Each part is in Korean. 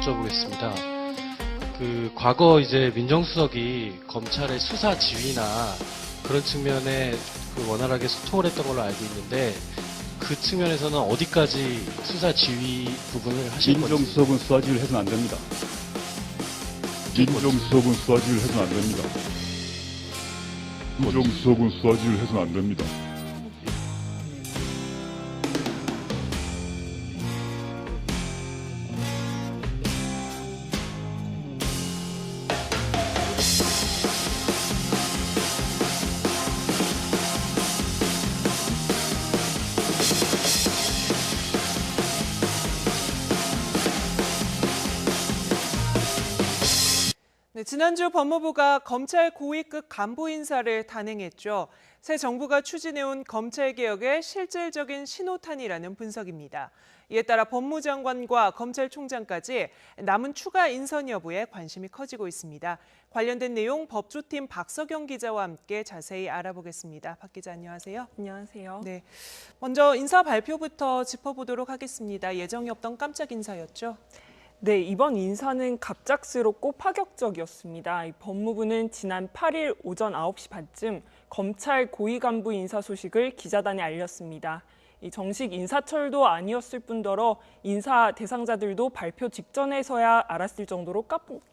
여쭤보겠습니다. 과거 이제 민정수석이 검찰의 수사 지휘나 그런 측면에 원활하게 소통을 했던 걸로 알고 있는데 그 측면에서는 어디까지 수사 지휘 부분을 하실 건지. 민정수석은 수사 지휘를 해서는 안 됩니다. 민정수석은 수사 지휘를 해서는 안 됩니다. 민정수석은 수사 지휘를 해서는 안 됩니다. 네, 지난주 법무부가 검찰 고위급 간부 인사를 단행했죠. 새 정부가 추진해온 검찰개혁의 실질적인 신호탄이라는 분석입니다. 이에 따라 법무장관과 검찰총장까지 남은 추가 인선 여부에 관심이 커지고 있습니다. 관련된 내용 법조팀 박석영 기자와 함께 자세히 알아보겠습니다. 박 기자 안녕하세요. 안녕하세요. 네, 먼저 인사 발표부터 짚어보도록 하겠습니다. 예정이 없던 깜짝 인사였죠? 네, 이번 인사는 갑작스럽고 파격적이었습니다. 법무부는 지난 8일 오전 9시 반쯤 검찰 고위 간부 인사 소식을 기자단에 알렸습니다. 정식 인사철도 아니었을 뿐더러 인사 대상자들도 발표 직전에서야 알았을 정도로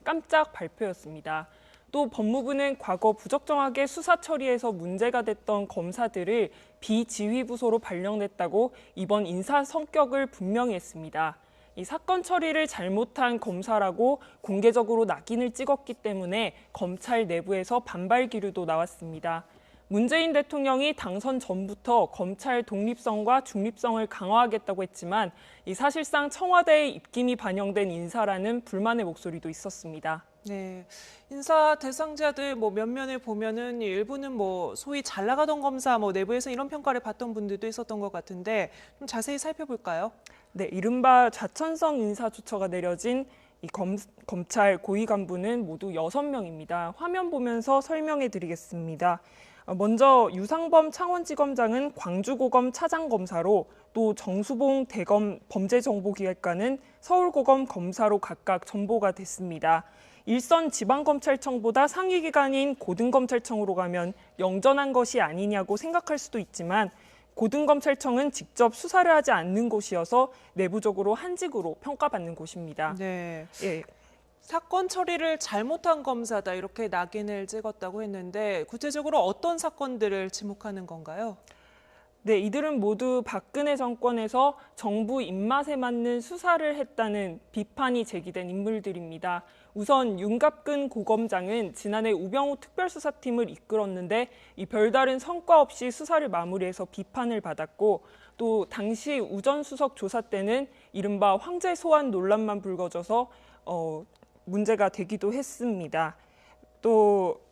깜짝 발표였습니다. 또 법무부는 과거 부적정하게 수사 처리에서 문제가 됐던 검사들을 비지휘부서로 발령냈다고 이번 인사 성격을 분명히 했습니다. 이 사건 처리를 잘못한 검사라고 공개적으로 낙인을 찍었기 때문에 검찰 내부에서 반발 기류도 나왔습니다. 문재인 대통령이 당선 전부터 검찰 독립성과 중립성을 강화하겠다고 했지만 사실상 청와대의 입김이 반영된 인사라는 불만의 목소리도 있었습니다. 네, 인사 대상자들 몇 면을 보면은 일부는 소위 잘 나가던 검사 내부에서 이런 평가를 받던 분들도 있었던 것 같은데 좀 자세히 살펴볼까요? 네, 이른바 좌천성 인사 조처가 내려진 이 검찰 고위 간부는 모두 6명입니다. 화면 보면서 설명해 드리겠습니다. 먼저 유상범 창원지검장은 광주고검 차장검사로, 또 정수봉 대검 범죄정보기획관은 서울고검 검사로 각각 전보가 됐습니다. 일선 지방검찰청보다 상위 기관인 고등검찰청으로 가면 영전한 것이 아니냐고 생각할 수도 있지만 고등검찰청은 직접 수사를 하지 않는 곳이어서 내부적으로 한직으로 평가받는 곳입니다. 네. 예. 사건 처리를 잘못한 검사다 이렇게 낙인을 찍었다고 했는데 구체적으로 어떤 사건들을 지목하는 건가요? 네, 이들은 모두 박근혜 정권에서 정부 입맛에 맞는 수사를 했다는 비판이 제기된 인물들입니다. 우선 윤갑근 고검장은 지난해 우병우 특별수사팀을 이끌었는데 별다른 성과 없이 수사를 마무리해서 비판을 받았고, 또 당시 우 전 수석 조사 때는 이른바 황제 소환 논란만 불거져서 문제가 되기도 했습니다. 또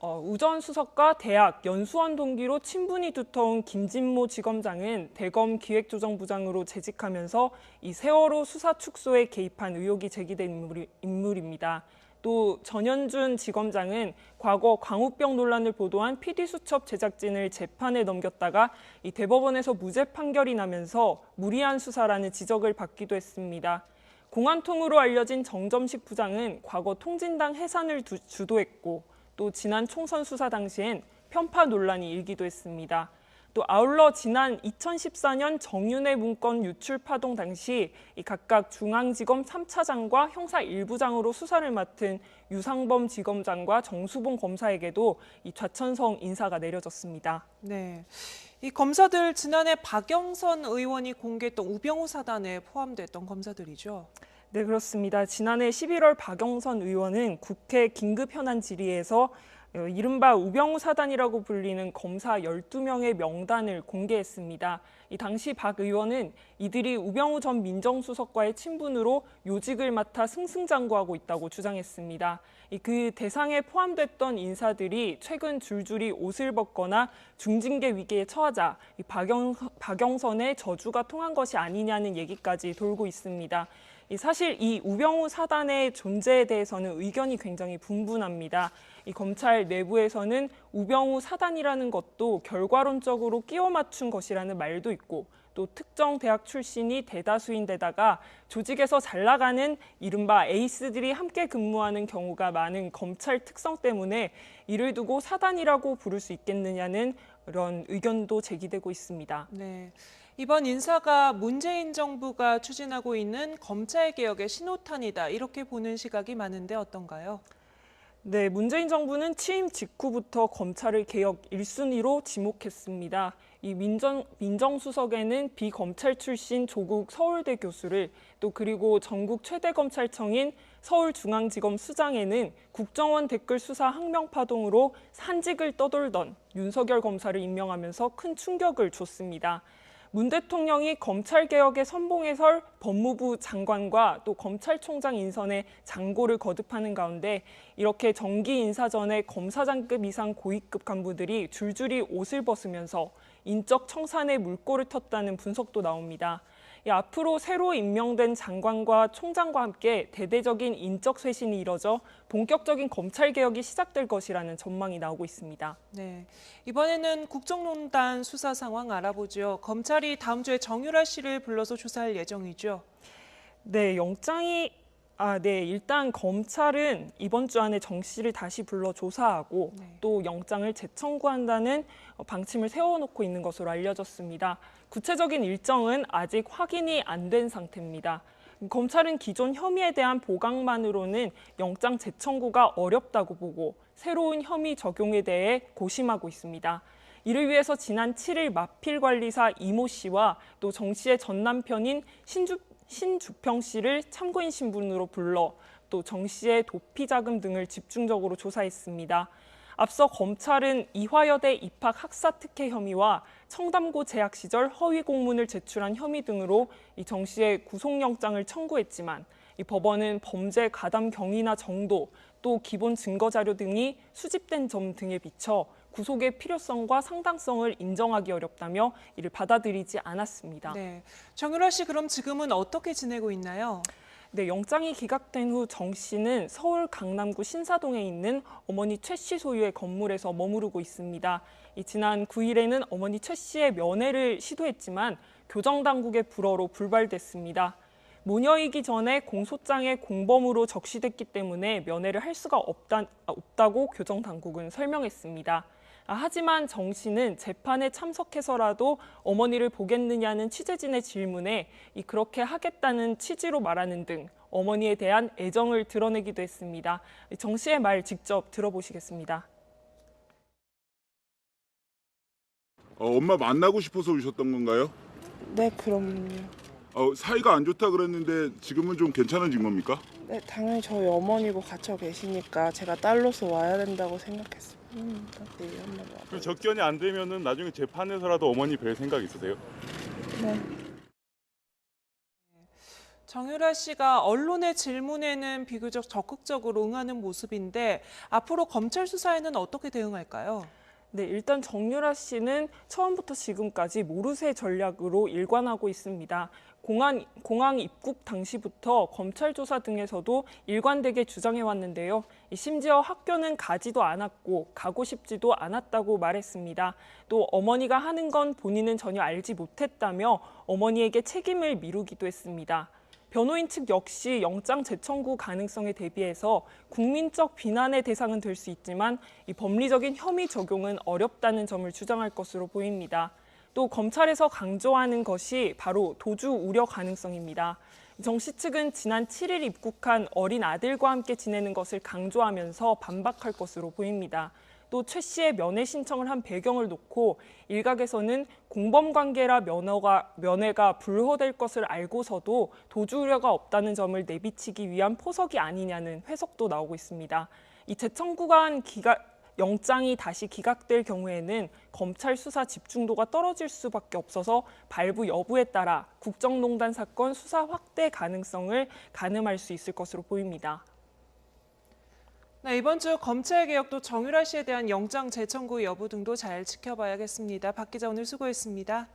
우 전 수석과 대학, 연수원 동기로 친분이 두터운 김진모 지검장은 대검 기획조정부장으로 재직하면서 이 세월호 수사 축소에 개입한 의혹이 제기된 인물입니다. 또 전현준 지검장은 과거 광우병 논란을 보도한 PD수첩 제작진을 재판에 넘겼다가 이 대법원에서 무죄 판결이 나면서 무리한 수사라는 지적을 받기도 했습니다. 공안통으로 알려진 정점식 부장은 과거 통진당 해산을 주도했고, 또 지난 총선 수사 당시엔 편파 논란이 일기도 했습니다. 또 아울러 지난 2014년 정윤회 문건 유출 파동 당시 각각 중앙지검 3차장과 형사 1부장으로 수사를 맡은 유상범 지검장과 정수봉 검사에게도 이 좌천성 인사가 내려졌습니다. 네, 이 검사들 지난해 박영선 의원이 공개했던 우병우 사단에 포함됐던 검사들이죠. 네, 그렇습니다. 지난해 11월 박영선 의원은 국회 긴급 현안 질의에서 이른바 우병우 사단이라고 불리는 검사 12명의 명단을 공개했습니다. 이 당시 박 의원은 이들이 우병우 전 민정수석과의 친분으로 요직을 맡아 승승장구하고 있다고 주장했습니다. 그 대상에 포함됐던 인사들이 최근 줄줄이 옷을 벗거나 중징계 위기에 처하자 박영선의 저주가 통한 것이 아니냐는 얘기까지 돌고 있습니다. 사실 이 우병우 사단의 존재에 대해서는 의견이 굉장히 분분합니다. 이 검찰 내부에서는 우병우 사단이라는 것도 결과론적으로 끼워 맞춘 것이라는 말도 있고, 또 특정 대학 출신이 대다수인 데다가 조직에서 잘 나가는 이른바 에이스들이 함께 근무하는 경우가 많은 검찰 특성 때문에 이를 두고 사단이라고 부를 수 있겠느냐는 이런 의견도 제기되고 있습니다. 네. 이번 인사가 문재인 정부가 추진하고 있는 검찰개혁의 신호탄이다. 이렇게 보는 시각이 많은데 어떤가요? 네, 문재인 정부는 취임 직후부터 검찰을 개혁 1순위로 지목했습니다. 이 민정수석에는 비검찰 출신 조국 서울대 교수를 또 그리고 전국 최대 검찰청인 서울중앙지검 수장에는 국정원 댓글 수사 항명파동으로 산직을 떠돌던 윤석열 검사를 임명하면서 큰 충격을 줬습니다. 문 대통령이 검찰개혁의 선봉에 설 법무부 장관과 또 검찰총장 인선에 장고를 거듭하는 가운데 이렇게 정기 인사 전에 검사장급 이상 고위급 간부들이 줄줄이 옷을 벗으면서 인적 청산에 물꼬를 텄다는 분석도 나옵니다. 앞으로 새로 임명된 장관과 총장과 함께 대대적인 인적 쇄신이 이뤄져 본격적인 검찰개혁이 시작될 것이라는 전망이 나오고 있습니다. 네, 이번에는 국정농단 수사 상황 알아보죠. 검찰이 다음 주에 정유라 씨를 불러서 조사할 예정이죠. 네, 일단 검찰은 이번 주 안에 정 씨를 다시 불러 조사하고 또 영장을 재청구한다는 방침을 세워놓고 있는 것으로 알려졌습니다. 구체적인 일정은 아직 확인이 안 된 상태입니다. 검찰은 기존 혐의에 대한 보강만으로는 영장 재청구가 어렵다고 보고 새로운 혐의 적용에 대해 고심하고 있습니다. 이를 위해서 지난 7일 마필관리사 이모 씨와 또 정 씨의 전 남편인 신주평 씨를 참고인 신분으로 불러 또 정 씨의 도피 자금 등을 집중적으로 조사했습니다. 앞서 검찰은 이화여대 입학 학사 특혜 혐의와 청담고 재학 시절 허위 공문을 제출한 혐의 등으로 이 정 씨의 구속영장을 청구했지만 이 법원은 범죄 가담 경위나 정도 또 기본 증거 자료 등이 수집된 점 등에 비춰 구속의 필요성과 상당성을 인정하기 어렵다며 이를 받아들이지 않았습니다. 네, 정유라 씨 그럼 지금은 어떻게 지내고 있나요? 네, 영장이 기각된 후 정 씨는 서울 강남구 신사동에 있는 어머니 최 씨 소유의 건물에서 머무르고 있습니다. 지난 9일에는 어머니 최 씨의 면회를 시도했지만 교정당국의 불허로 불발됐습니다. 모녀이기 전에 공소장에 공범으로 적시됐기 때문에 면회를 할 수가 없다고 교정당국은 설명했습니다. 하지만 정 씨는 재판에 참석해서라도 어머니를 보겠느냐는 취재진의 질문에 그렇게 하겠다는 취지로 말하는 등 어머니에 대한 애정을 드러내기도 했습니다. 정 씨의 말 직접 들어보시겠습니다. 엄마 만나고 싶어서 오셨던 건가요? 네, 그럼요. 사이가 안 좋다 그랬는데 지금은 좀 괜찮아진 겁니까? 네, 당연히 저희 어머니고 갇혀 계시니까 제가 딸로서 와야 된다고 생각했습니다. 네, 한번 와봐요. 그럼 접견이 안 되면은 나중에 재판에서라도 어머니 뵐 생각 있으세요? 네. 정유라 씨가 언론의 질문에는 비교적 적극적으로 응하는 모습인데 앞으로 검찰 수사에는 어떻게 대응할까요? 네, 일단 정유라 씨는 처음부터 지금까지 모르쇠 전략으로 일관하고 있습니다. 공항 입국 당시부터 검찰 조사 등에서도 일관되게 주장해왔는데요. 심지어 학교는 가지도 않았고 가고 싶지도 않았다고 말했습니다. 또 어머니가 하는 건 본인은 전혀 알지 못했다며 어머니에게 책임을 미루기도 했습니다. 변호인 측 역시 영장 재청구 가능성에 대비해서 국민적 비난의 대상은 될 수 있지만 이 법리적인 혐의 적용은 어렵다는 점을 주장할 것으로 보입니다. 또 검찰에서 강조하는 것이 바로 도주 우려 가능성입니다. 정 씨 측은 지난 7일 입국한 어린 아들과 함께 지내는 것을 강조하면서 반박할 것으로 보입니다. 또 최 씨의 면회 신청을 한 배경을 놓고 일각에서는 공범 관계라 면회가 불허될 것을 알고서도 도주 우려가 없다는 점을 내비치기 위한 포석이 아니냐는 해석도 나오고 있습니다. 이 재청구가 한 영장이 다시 기각될 경우에는 검찰 수사 집중도가 떨어질 수밖에 없어서 발부 여부에 따라 국정농단 사건 수사 확대 가능성을 가늠할 수 있을 것으로 보입니다. 네, 이번 주 검찰개혁도 정유라 씨에 대한 영장 재청구 여부 등도 잘 지켜봐야겠습니다. 박 기자 오늘 수고했습니다.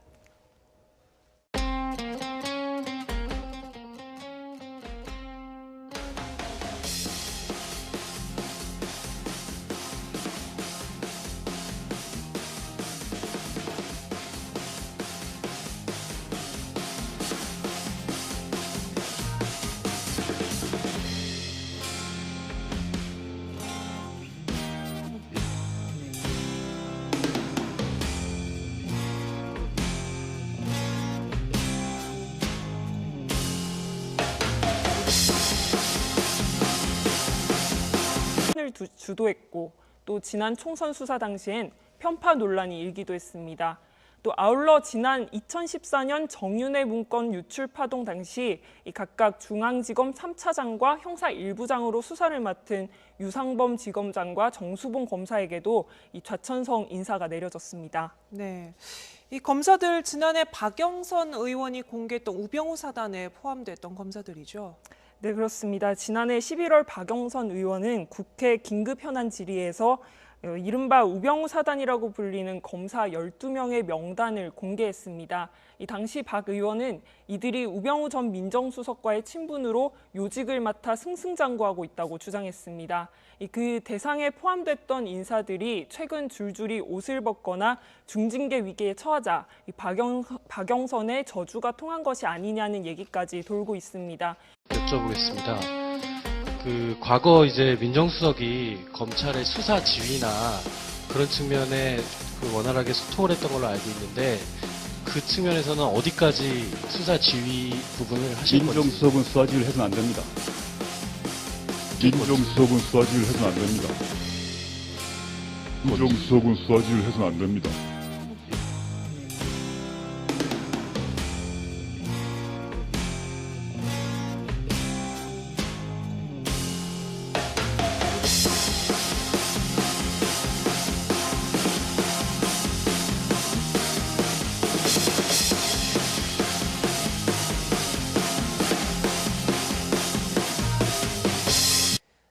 수사를 주도했고 또 지난 총선 수사 당시엔 편파 논란이 일기도 했습니다. 또 아울러 지난 2014년 정윤회 문건 유출 파동 당시 각각 중앙지검 3차장과 형사 1부장으로 수사를 맡은 유상범 지검장과 정수봉 검사에게도 이 좌천성 인사가 내려졌습니다. 네. 이 검사들 지난해 박영선 의원이 공개했던 우병우 사단에 포함됐던 검사들이죠. 네, 그렇습니다. 지난해 11월 박영선 의원은 국회 긴급 현안 질의에서 이른바 우병우 사단이라고 불리는 검사 12명의 명단을 공개했습니다. 이 당시 박 의원은 이들이 우병우 전 민정수석과의 친분으로 요직을 맡아 승승장구하고 있다고 주장했습니다. 그 대상에 포함됐던 인사들이 최근 줄줄이 옷을 벗거나 중징계 위기에 처하자 박영선의 저주가 통한 것이 아니냐는 얘기까지 돌고 있습니다. 여쭤보겠습니다. 과거 이제 민정수석이 검찰의 수사 지휘나 그런 측면에 원활하게 소통을 했던 걸로 알고 있는데 그 측면에서는 어디까지 수사 지휘 부분을 하실 건지. 민정수석은 수사 지휘를 해서는 안 됩니다. 민정수석은 수사 지휘를 해서는 안 됩니다. 민정수석은 수사 지휘를 해서는 안 됩니다.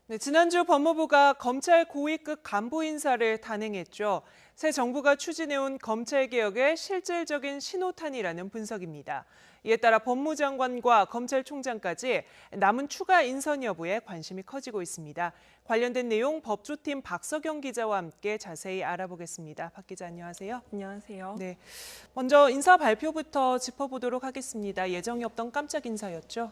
네, 지난주 법무부가 검찰 고위급 간부 인사를 단행했죠. 새 정부가 추진해온 검찰개혁의 실질적인 신호탄이라는 분석입니다. 이에 따라 법무장관과 검찰총장까지 남은 추가 인선 여부에 관심이 커지고 있습니다. 관련된 내용 법조팀 박석영 기자와 함께 자세히 알아보겠습니다. 박 기자 안녕하세요. 안녕하세요. 네, 먼저 인사 발표부터 짚어보도록 하겠습니다. 예정이 없던 깜짝 인사였죠?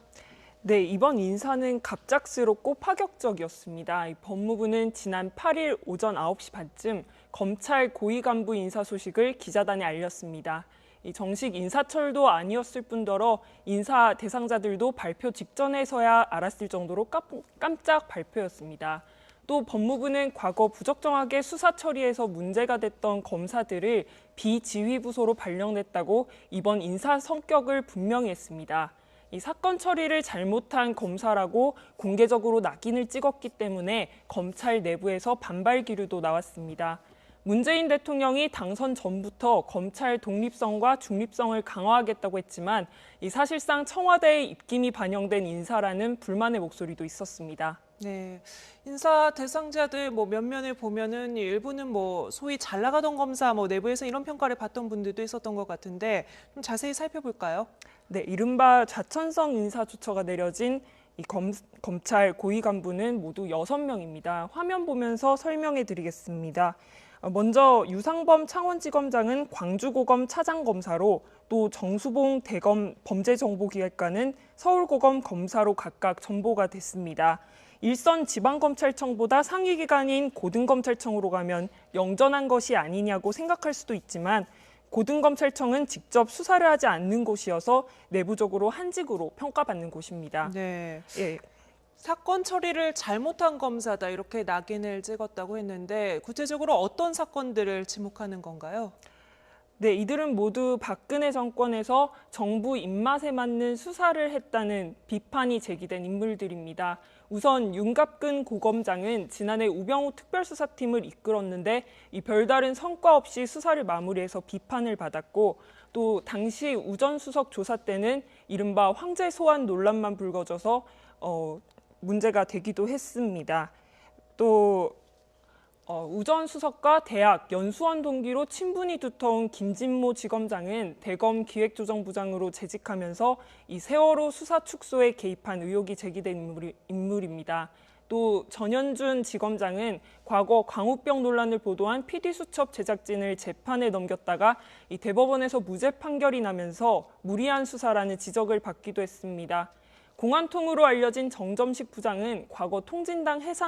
네, 이번 인사는 갑작스럽고 파격적이었습니다. 법무부는 지난 8일 오전 9시 반쯤 검찰 고위 간부 인사 소식을 기자단에 알렸습니다. 정식 인사철도 아니었을 뿐더러 인사 대상자들도 발표 직전에서야 알았을 정도로 깜짝 발표였습니다. 또 법무부는 과거 부적정하게 수사 처리에서 문제가 됐던 검사들을 비지휘부서로 발령냈다고 이번 인사 성격을 분명히 했습니다. 이 사건 처리를 잘못한 검사라고 공개적으로 낙인을 찍었기 때문에 검찰 내부에서 반발 기류도 나왔습니다. 문재인 대통령이 당선 전부터 검찰 독립성과 중립성을 강화하겠다고 했지만 이 사실상 청와대의 입김이 반영된 인사라는 불만의 목소리도 있었습니다. 네, 인사 대상자들 몇 면을 보면은 일부는 소위 잘 나가던 검사 내부에서 이런 평가를 받던 분들도 있었던 것 같은데 좀 자세히 살펴볼까요? 네, 이른바 좌천성 인사 조처가 내려진 이 검찰 고위 간부는 모두 6명입니다. 화면 보면서 설명해 드리겠습니다. 먼저 유상범 창원지검장은 광주고검 차장검사로 또 정수봉 대검 범죄정보기획관은 서울고검 검사로 각각 전보가 됐습니다. 일선 지방검찰청보다 상위 기관인 고등검찰청으로 가면 영전한 것이 아니냐고 생각할 수도 있지만 고등검찰청은 직접 수사를 하지 않는 곳이어서 내부적으로 한직으로 평가받는 곳입니다. 네. 예. 사건 처리를 잘못한 검사다 이렇게 낙인을 찍었다고 했는데 구체적으로 어떤 사건들을 지목하는 건가요? 네, 이들은 모두 박근혜 정권에서 정부 입맛에 맞는 수사를 했다는 비판이 제기된 인물들입니다. 우선 윤갑근 고검장은 지난해 우병우 특별수사팀을 이끌었는데 이 별다른 성과 없이 수사를 마무리해서 비판을 받았고 또 당시 우 전 수석 조사 때는 이른바 황제 소환 논란만 불거져서 문제가 되기도 했습니다. 또 우 전 수석과 대학, 연수원 동기로 친분이 두터운 김진모 지검장은 대검 기획조정부장으로 재직하면서 이 세월호 수사 축소에 개입한 의혹이 제기된 인물입니다. 또 전현준 지검장은 과거 광우병 논란을 보도한 PD수첩 제작진을 재판에 넘겼다가 이 대법원에서 무죄 판결이 나면서 무리한 수사라는 지적을 받기도 했습니다. 공안통으로 알려진 정점식 부장은 과거 통진당 해산